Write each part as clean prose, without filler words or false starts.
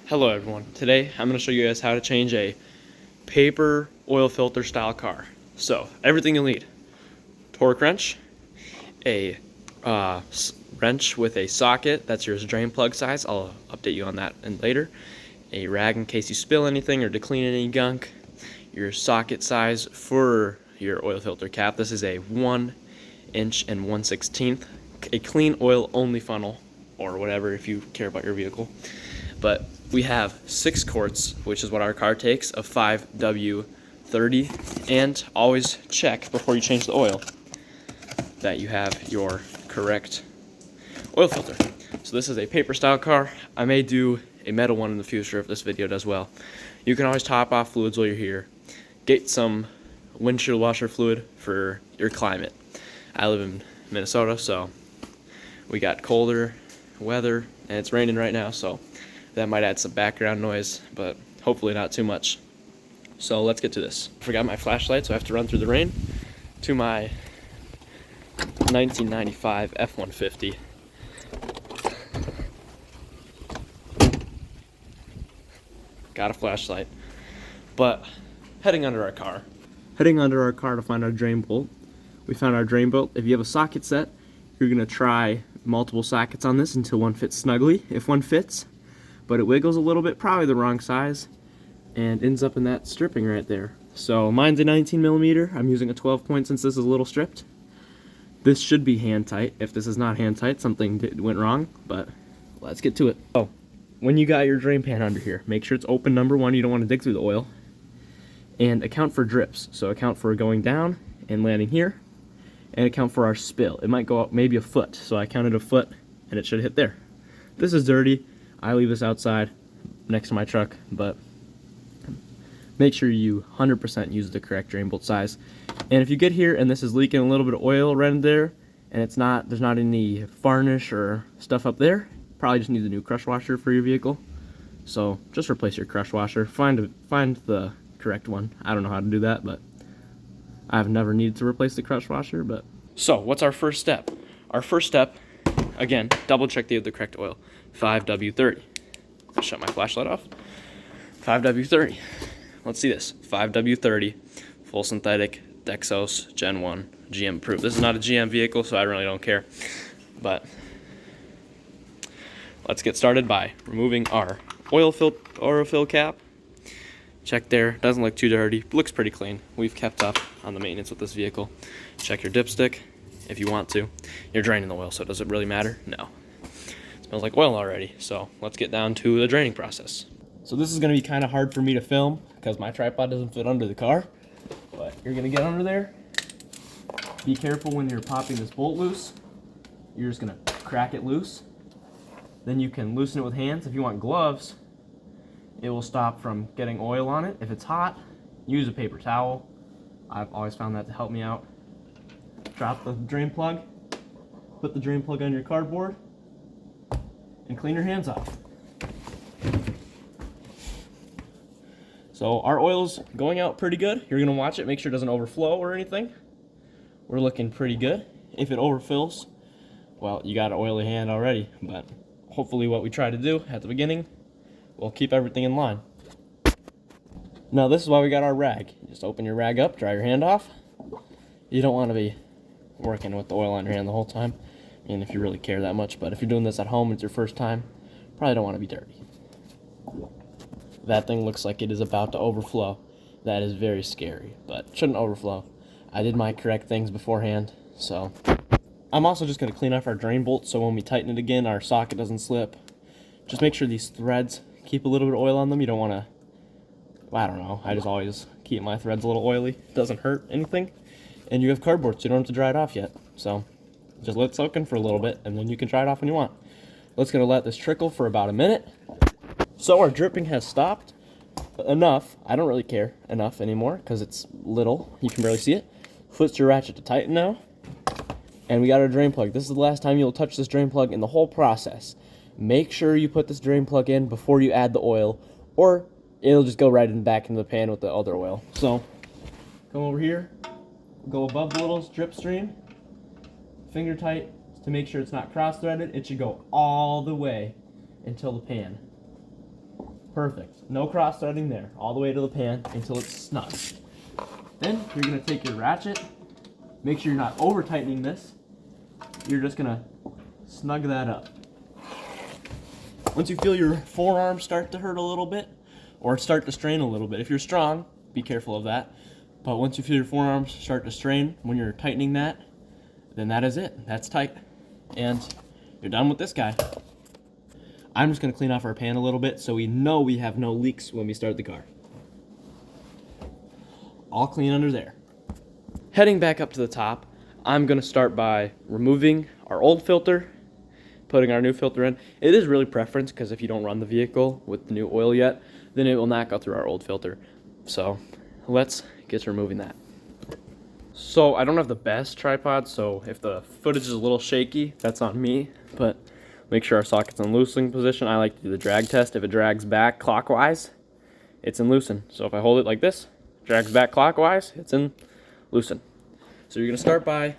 Hello everyone, today I'm going to show you guys how to change a paper oil filter style car. So everything you'll need: torque wrench, a wrench with a socket, that's your drain plug size, I'll update you on that later, a rag in case you spill anything or to clean any gunk, your socket size for your oil filter cap. This is a 1 inch and 1/16, a clean oil only funnel or whatever if you care about your vehicle. But we have 6 quarts, which is what our car takes, of 5W30, and always check before you change the oil that you have your correct oil filter. So this is a paper style car. I may do a metal one in the future if this video does well. You can always top off fluids while you're here. Get some windshield washer fluid for your climate. I live in Minnesota, so we got colder weather, and it's raining right now, so that might add some background noise, but hopefully not too much. So let's get to this. I forgot my flashlight, so I have to run through the rain to my 1995 F-150. Got a flashlight. But heading under our car to find our drain bolt. We found our drain bolt. If you have a socket set, you're gonna try multiple sockets on this until one fits snugly. If one fits, but it wiggles a little bit, probably the wrong size, and ends up in that stripping right there. So mine's a 19mm. I'm using a 12 point since this is a little stripped. This should be hand tight. If this is not hand tight, something went wrong, but let's get to it. Oh, when you got your drain pan under here, make sure it's open, number one. You don't want to dig through the oil. And account for drips. So account for going down and landing here, and account for our spill. It might go up maybe a foot, so I counted a foot, and it should hit there. This is dirty. I leave this outside next to my truck, but make sure you 100% use the correct drain bolt size. And if you get here and this is leaking a little bit of oil right in there, and there's not any varnish or stuff up there, probably just need a new crush washer for your vehicle. So just replace your crush washer. Find the correct one. I don't know how to do that, but I've never needed to replace the crush washer. But so what's our first step? Our first step, again, double check they have the correct oil. 5W30. I'll shut my flashlight off. 5W30. Let's see this. 5W30, full synthetic, Dexos, Gen 1, GM approved. This is not a GM vehicle, so I really don't care. But let's get started by removing our oil fill cap. Check there. Doesn't look too dirty. Looks pretty clean. We've kept up on the maintenance with this vehicle. Check your dipstick if you want to. You're draining the oil, so does it really matter? No. Smells like oil already, so let's get down to the draining process. So this is going to be kind of hard for me to film because my tripod doesn't fit under the car, but you're going to get under there. Be careful when you're popping this bolt loose. You're just going to crack it loose. Then you can loosen it with hands. If you want gloves, it will stop from getting oil on it. If it's hot, use a paper towel. I've always found that to help me out. Drop the drain plug, put the drain plug on your cardboard, and clean your hands off. So our oil's going out pretty good. You're gonna watch it, make sure it doesn't overflow or anything. We're looking pretty good. If it overfills, well, you got an oily hand already, but hopefully what we try to do at the beginning will keep everything in line. Now this is why we got our rag. Just open your rag up, dry your hand off. You don't want to be working with the oil on your hand the whole time. I mean, if you really care that much, but if you're doing this at home, it's your first time, probably don't want to be dirty. That thing looks like it is about to overflow. That is very scary, but shouldn't overflow. I did my correct things beforehand, so. I'm also just going to clean off our drain bolt so when we tighten it again, our socket doesn't slip. Just make sure these threads keep a little bit of oil on them. You don't want to, I don't know, I just always keep my threads a little oily. It doesn't hurt anything. And you have cardboard, so you don't have to dry it off yet. So just let it soak in for a little bit, and then you can dry it off when you want. Let's gonna let this trickle for about a minute. So our dripping has stopped. Enough, I don't really care enough anymore, because it's little, you can barely see it. Flip your ratchet to tighten now. And we got our drain plug. This is the last time you'll touch this drain plug in the whole process. Make sure you put this drain plug in before you add the oil, or it'll just go right back into the pan with the other oil. So, come over here, go above the little drip stream, finger tight to make sure it's not cross-threaded. It should go all the way until the pan. Perfect. No cross threading there. All the way to the pan until it's snug. Then you're gonna take your ratchet. Make sure you're not over tightening this. You're just gonna snug that up. Once you feel your forearm start to hurt a little bit, or start to strain a little bit, if you're strong, be careful of that. But once you feel your forearms start to strain when you're tightening that, then that is it. That's tight. And you're done with this guy. I'm just gonna clean off our pan a little bit so we know we have no leaks when we start the car. All clean under there. Heading back up to the top, I'm gonna start by removing our old filter, putting our new filter in. It is really preference, because if you don't run the vehicle with the new oil yet, then it will not go through our old filter. So let's get to removing that. So I don't have the best tripod, so if the footage is a little shaky, that's on me, but make sure our socket's in loosening position. I like to do the drag test. If it drags back clockwise, it's in loosen. So if I hold it like this, drags back clockwise, it's in loosen. So you're gonna start by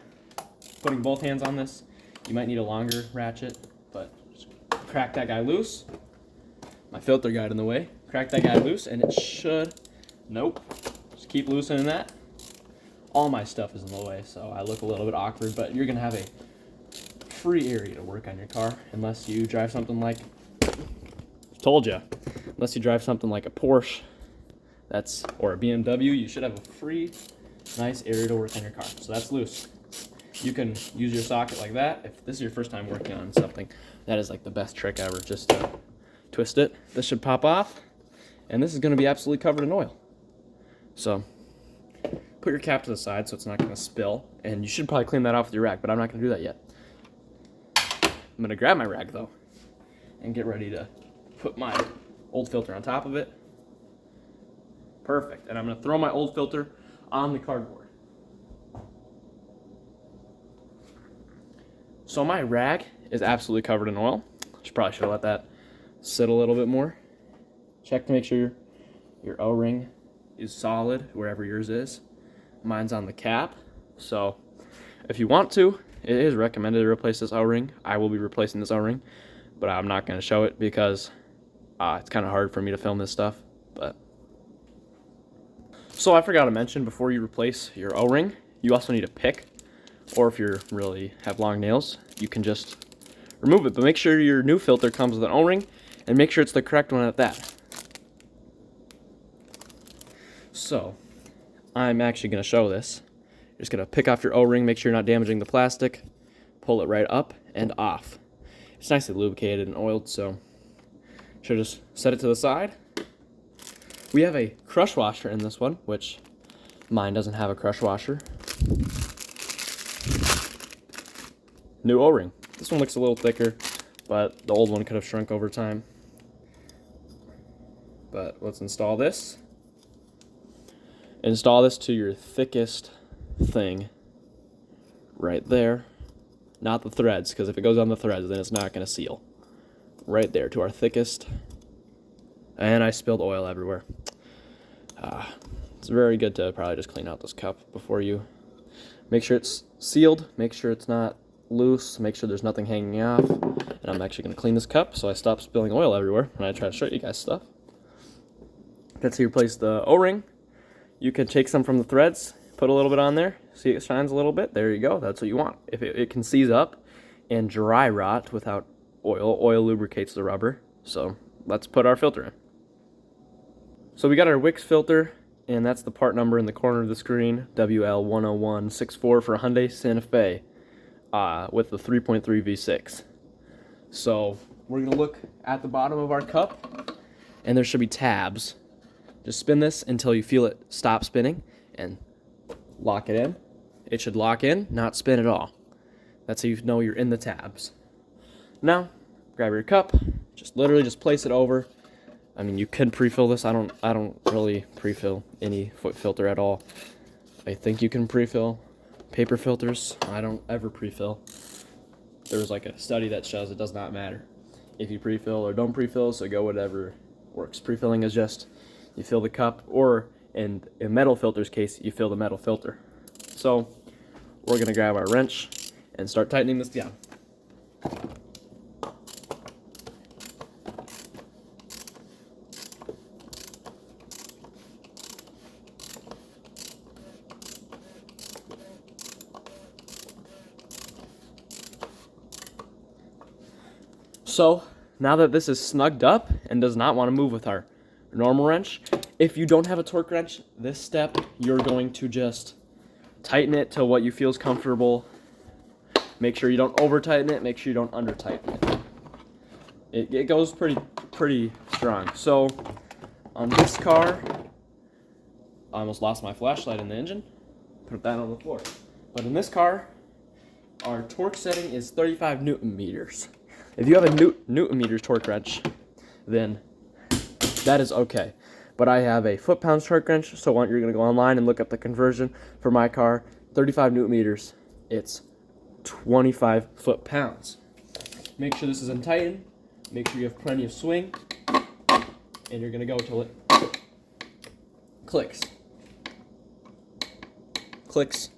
putting both hands on this. You might need a longer ratchet, but just crack that guy loose. My filter got in the way. Crack that guy loose, and it should, nope. Just keep loosening that. All my stuff is in the way, so I look a little bit awkward, but you're gonna have a free area to work on your car, unless you drive something like, told ya, unless you drive something like a Porsche, or a BMW, you should have a free, nice area to work on your car. So that's loose. You can use your socket like that. If this is your first time working on something, that is like the best trick ever, just to twist it. This should pop off, and this is gonna be absolutely covered in oil. So put your cap to the side so it's not gonna spill, and you should probably clean that off with your rag, but I'm not gonna do that yet. I'm gonna grab my rag though and get ready to put my old filter on top of it. Perfect. And I'm gonna throw my old filter on the cardboard. So my rag is absolutely covered in oil. Probably should have let that sit a little bit more. Check to make sure your O-ring is solid wherever yours is. Mine's on the cap, so if you want to, it is recommended to replace this O-ring. I will be replacing this O-ring, but I'm not going to show it because it's kind of hard for me to film this stuff. But so I forgot to mention, before you replace your O-ring, you also need a pick, or if you really have long nails, you can just remove it. But make sure your new filter comes with an O-ring, and make sure it's the correct one at that. So I'm actually going to show this. You're just going to pick off your O-ring, make sure you're not damaging the plastic, pull it right up and off. It's nicely lubricated and oiled, so should just set it to the side. We have a crush washer in this one, which mine doesn't have a crush washer. New O-ring. This one looks a little thicker, but the old one could have shrunk over time. But let's install this. Install this to your thickest thing right there. Not the threads, because if it goes on the threads, then it's not going to seal. Right there to our thickest. And I spilled oil everywhere. It's very good to probably just clean out this cup before you make sure it's sealed, make sure it's not loose, make sure there's nothing hanging off. And I'm actually going to clean this cup so I stop spilling oil everywhere when I try to show you guys stuff. That's how you replace the O-ring. You can take some from the threads, put a little bit on there, see it shines a little bit, there you go, that's what you want. If it can seize up and dry rot without oil, oil lubricates the rubber, so let's put our filter in. So we got our Wix filter, and that's the part number in the corner of the screen, WL10164 for a Hyundai Santa Fe with the 3.3 V6. So we're going to look at the bottom of our cup, and there should be tabs. Just spin this until you feel it stop spinning, and lock it in. It should lock in, not spin at all. That's how you know you're in the tabs. Now, grab your cup, literally just place it over. I mean, you can pre-fill this. I don't really pre-fill any foot filter at all. I think you can pre-fill paper filters. I don't ever pre-fill. There's like a study that shows it does not matter if you pre-fill or don't pre-fill, so go whatever works. Pre-filling is just you fill the cup, or in a metal filter's case, you fill the metal filter. So we're gonna grab our wrench and start tightening this down. So now that this is snugged up and does not want to move with our normal wrench, if you don't have a torque wrench, this step you're going to just tighten it to what you feel is comfortable. Make sure you don't over tighten it, make sure you don't under tighten it. It goes pretty strong. So on this car, I almost lost my flashlight in the engine. Put that on the floor. But in this car, our torque setting is 35 Newton meters. If you have a Newton meters torque wrench, then that is okay. But I have a foot-pounds torque wrench, so you're going to go online and look up the conversion for my car. 35 Newton meters, it's 25 foot-pounds. Make sure this is untightened. Make sure you have plenty of swing. And you're going to go till it clicks. Clicks.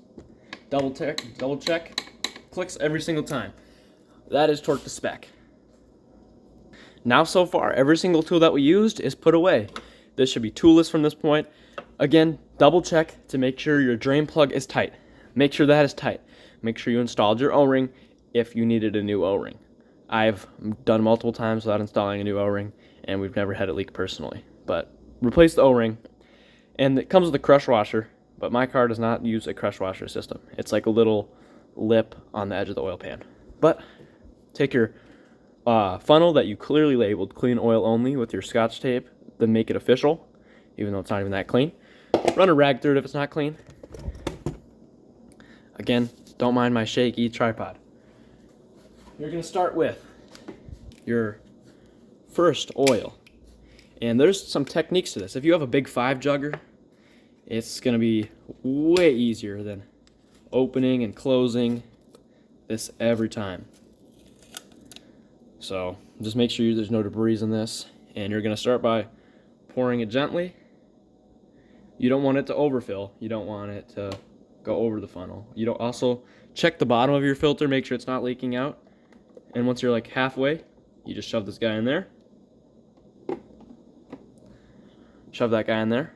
Double check. Clicks every single time. That is torque to spec. Now so far, every single tool that we used is put away. This should be toolless from this point. Again, double check to make sure your drain plug is tight. Make sure that is tight. Make sure you installed your O-ring if you needed a new O-ring. I've done multiple times without installing a new O-ring, and we've never had it leak personally. But replace the O-ring, and it comes with a crush washer, but my car does not use a crush washer system. It's like a little lip on the edge of the oil pan. But take your funnel that you clearly labeled clean oil only with your Scotch tape, then make it official, even though it's not even that clean. Run a rag through it if it's not clean. Again, don't mind my shaky tripod. You're going to start with your first oil. And there's some techniques to this. If you have a big 5 jugger, it's going to be way easier than opening and closing this every time. So just make sure there's no debris in this. And you're going to start by pouring it gently. You don't want it to overfill. You don't want it to go over the funnel. You don't also check the bottom of your filter, make sure it's not leaking out. And once you're like halfway, you just shove this guy in there. Shove that guy in there.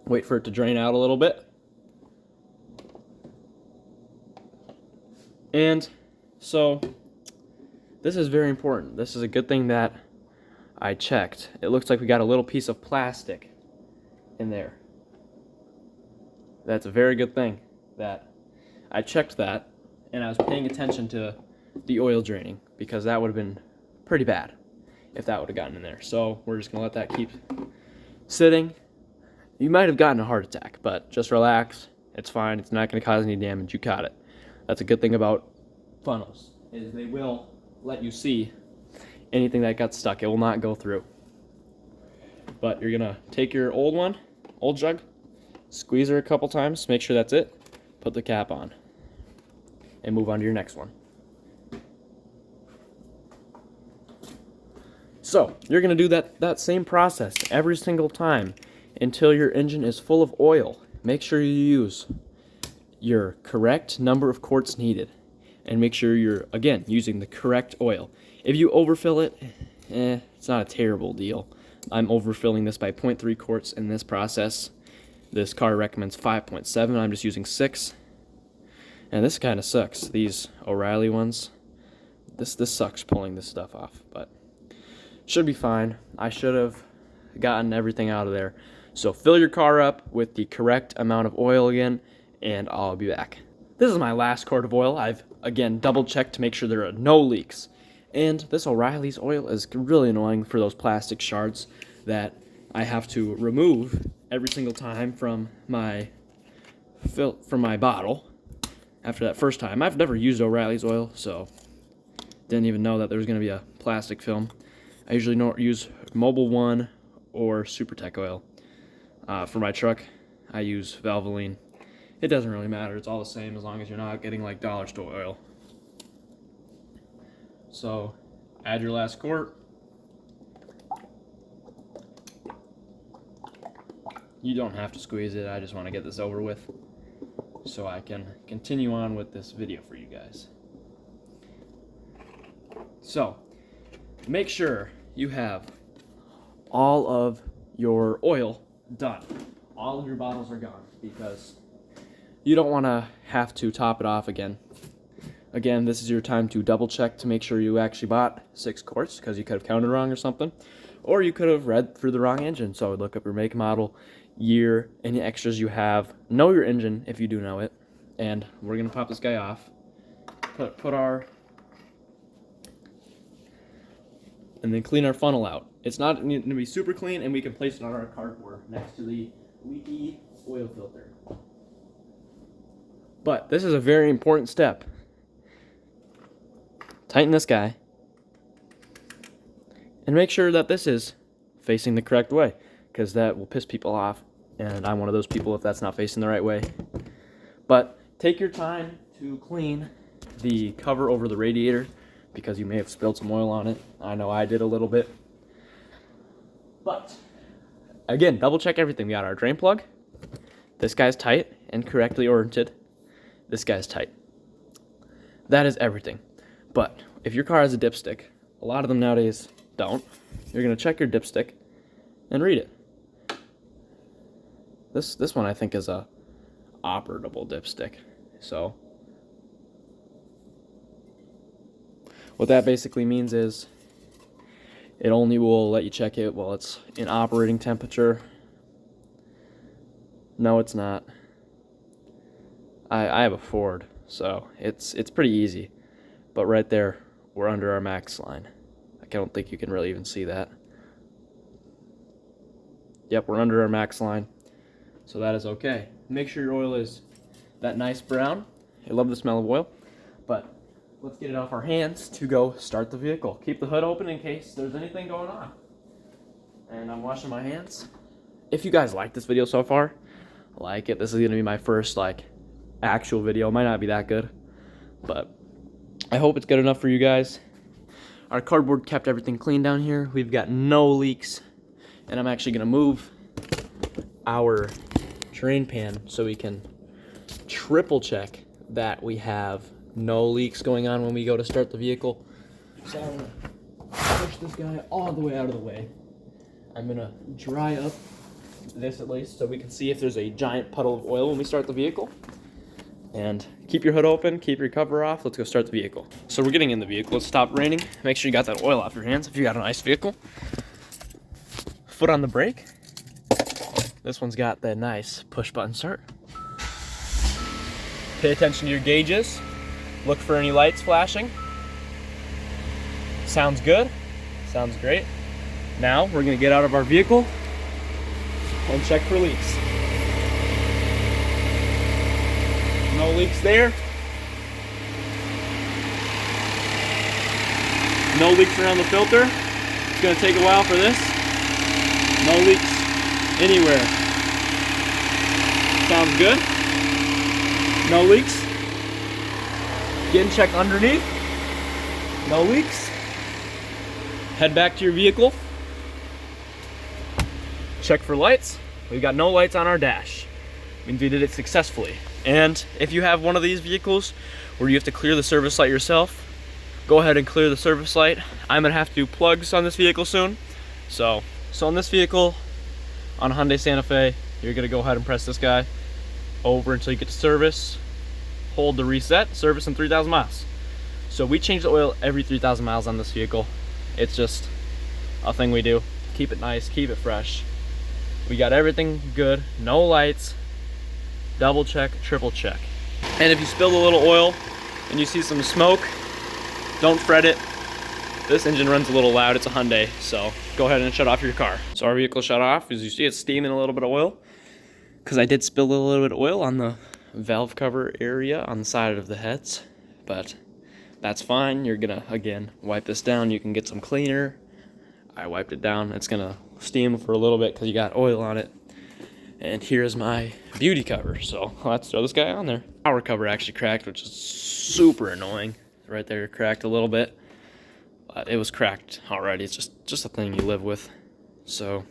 Wait for it to drain out a little bit. And so this is very important. This is a good thing that I checked. It looks like we got a little piece of plastic in there. That's a very good thing that I checked that, and I was paying attention to the oil draining, because that would have been pretty bad if that would have gotten in there. So we're just going to let that keep sitting. You might have gotten a heart attack, but just relax. It's fine. It's not going to cause any damage. You caught it. That's a good thing about funnels, is they will let you see anything that got stuck. It will not go through. But you're going to take your old jug, squeeze her a couple times, make sure that's it, put the cap on, and move on to your next one. So you're going to do that same process every single time until your engine is full of oil. Make sure you use your correct number of quarts needed, and make sure you're, again, using the correct oil. If you overfill it, it's not a terrible deal. I'm overfilling this by 0.3 quarts in this process. This car recommends 5.7. I'm just using 6. And this kind of sucks. These O'Reilly ones, this sucks pulling this stuff off, but should be fine. I should have gotten everything out of there. So fill your car up with the correct amount of oil again, and I'll be back. This is my last quart of oil. I've, again, double-checked to make sure there are no leaks. And this O'Reilly's oil is really annoying for those plastic shards that I have to remove every single time from my bottle. After that first time, I've never used O'Reilly's oil, so didn't even know that there was going to be a plastic film. I usually use Mobil 1 or Supertech oil. For my truck, I use Valvoline. It doesn't really matter. It's all the same as long as you're not getting like dollar store oil. So add your last quart. You don't have to squeeze it. I just want to get this over with so I can continue on with this video for you guys. So make sure you have all of your oil done. All of your bottles are gone, because you don't want to have to top it off again. Again, this is your time to double check to make sure you actually bought 6 quarts, because you could have counted wrong or something. Or you could have read through the wrong engine. So look up your make, model, year, any extras you have. Know your engine if you do know it. And we're going to pop this guy off. Put our... And then clean our funnel out. It's not going to be super clean, and we can place it on our cardboard next to the leaky oil filter. But this is a very important step. Tighten this guy. And make sure that this is facing the correct way, because that will piss people off, and I'm one of those people if that's not facing the right way. But take your time to clean the cover over the radiator, because you may have spilled some oil on it. I know I did a little bit. But again, double check everything. We got our drain plug. This guy's tight and correctly oriented. This guy's tight. That is everything. But if your car has a dipstick, a lot of them nowadays don't. You're going to check your dipstick and read it. This one I think is a operable dipstick. So what that basically means is it only will let you check it while it's in operating temperature. No, it's not. I have a Ford, so it's pretty easy. But right there, we're under our max line. I don't think you can really even see that. Yep, we're under our max line, so that is okay. Make sure your oil is that nice brown. I love the smell of oil, but let's get it off our hands to go start the vehicle. Keep the hood open in case there's anything going on. And I'm washing my hands. If you guys like this video so far, like it. This is gonna be my first actual video. It might not be that good, but I hope it's good enough for you guys. Our cardboard kept everything clean down here. We've got no leaks, and I'm actually gonna move our drain pan so we can triple check that we have no leaks going on when we go to start the vehicle. So I'm gonna push this guy all the way out of the way. I'm gonna dry up this at least so we can see if there's a giant puddle of oil when we start the vehicle. And keep your hood open, keep your cover off. Let's go start the vehicle. So we're getting in the vehicle. It's stopped raining. Make sure you got that oil off your hands if you got a nice vehicle. Foot on the brake. This one's got that nice push button start. Pay attention to your gauges. Look for any lights flashing. Sounds good. Sounds great. Now we're gonna get out of our vehicle and check for leaks. No leaks there. No leaks around the filter. It's gonna take a while for this. No leaks anywhere. Sounds good. No leaks. Again, check underneath. No leaks. Head back to your vehicle. Check for lights. We've got no lights on our dash. Means we did it successfully. And if you have one of these vehicles where you have to clear the service light yourself, go ahead and clear the service light. I'm gonna have to do plugs on this vehicle soon. So on this vehicle, on a Hyundai Santa Fe, you're gonna go ahead and press this guy over until you get to service. Hold the reset, service in 3,000 miles. So we change the oil every 3,000 miles on this vehicle. It's just a thing we do. Keep it nice, keep it fresh. We got everything good, no lights. Double check, triple check. And if you spill a little oil and you see some smoke, don't fret it. This engine runs a little loud, it's a Hyundai, so go ahead and shut off your car. So our vehicle shut off. As you see, it's steaming a little bit of oil, because I did spill a little bit of oil on the valve cover area on the side of the heads, but that's fine. You're gonna, again, wipe this down. You can get some cleaner. I wiped it down. It's gonna steam for a little bit because you got oil on it. And here's my beauty cover, so let's throw this guy on there. Power cover actually cracked, which is super annoying. Right there, cracked a little bit. But it was cracked already. It's just a thing you live with. So,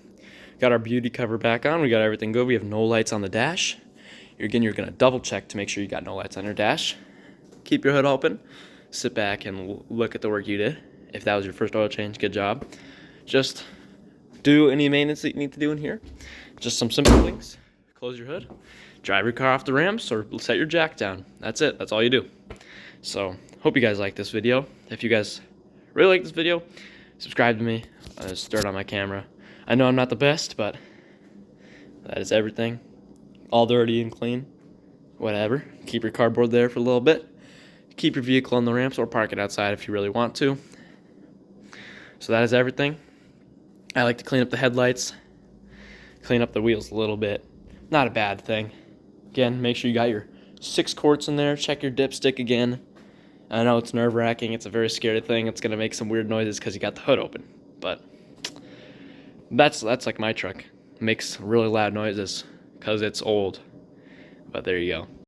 got our beauty cover back on. We got everything good. We have no lights on the dash. You're gonna double check to make sure you got no lights on your dash. Keep your hood open. Sit back and look at the work you did. If that was your first oil change, good job. Just do any maintenance that you need to do in here. Just some simple things. Close your hood, drive your car off the ramps, or set your jack down. That's it. That's all you do. So hope you guys like this video. If you guys really like this video, subscribe to me. There's dirt on my camera. I know I'm not the best, but that is everything. All dirty and clean. Whatever. Keep your cardboard there for a little bit. Keep your vehicle on the ramps or park it outside if you really want to. So that is everything. I like to clean up the headlights, clean up the wheels a little bit. Not a bad thing. Again, make sure you got your 6 quarts in there. Check your dipstick again. I know it's nerve-wracking. It's a very scary thing. It's going to make some weird noises because you got the hood open. But that's like my truck. It makes really loud noises because it's old. But there you go.